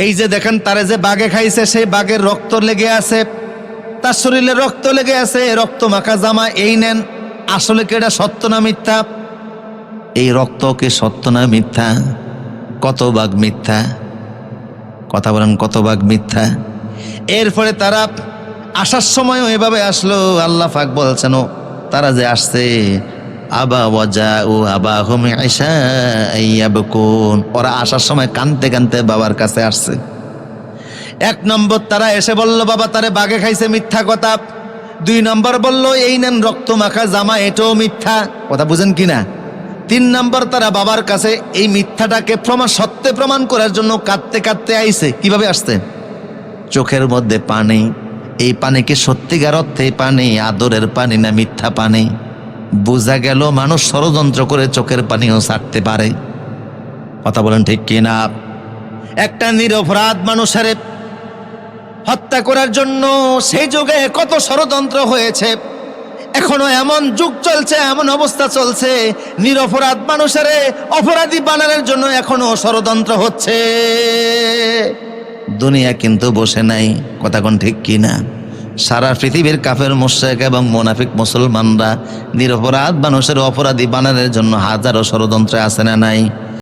এই যে দেখেন তারে যে বাঘে খাইছে, সেই বাঘের রক্ত লেগে আছে, তার শরীরে রক্ত লেগে আছে, রক্ত মাখা জামা। এই নেন, আসলে কি এটা সত্য না মিথ্যা? এই রক্ত কি সত্য না মিথ্যা? কত ভাগ মিথ্যা? কথা বলেন, কত ভাগ মিথ্যা? এরপরে তারা আসার সময়ও এভাবে আসলো। আল্লাহ পাক বলছেন তারা যে আসছে, আবা ওয়াজা ও আবা হুম ইয়াবকুন, ওরা আসার সময় কানতে কানতে বাবার কাছে আসছে। এক নম্বর তারা এসে বলল বাবা তারে বাঘে খাইছে, মিথ্যা কথা। দুই নম্বর বলল এই নেন রক্ত মাখা জামা, এটাও মিথ্যা। কথা বুঝেন কিনা? তিন নম্বর তারা বাবার কাছে এই মিথ্যাটাকে সত্যে প্রমাণ করার জন্য কাঁদতে কাঁদতে আইছে। কিভাবে আসছে? চোখের মধ্যে পানি। এই পানি কি সত্যিকার অর্থে পানি, আদরের পানি না মিথ্যা পানি? বোঝা গেল মানুষ ষড়যন্ত্র করে চোখের পানিও ছাড়তে পারে। কথা বলেন ঠিক কিনা? একটা নিরপরাধ মানুষের হত্যা করার জন্য সেই যুগে কত ষড়যন্ত্র হয়েছে। এখনো এমন যুগ চলছে, এমন অবস্থা চলছে, নিরপরাধ মানুষের অপরাধী বানানোর জন্য এখনো ষড়যন্ত্র হচ্ছে। দুনিয়া কিন্তু বসে নাই। কথা কোন ঠিক কিনা? সারা পৃথিবীর কাফের মুশরিক এবং মুনাফিক মুসলমানরা নিরপরাধ মানুষের অপরাধী বানানোর জন্য হাজারো ষড়যন্ত্র আছে না নাই?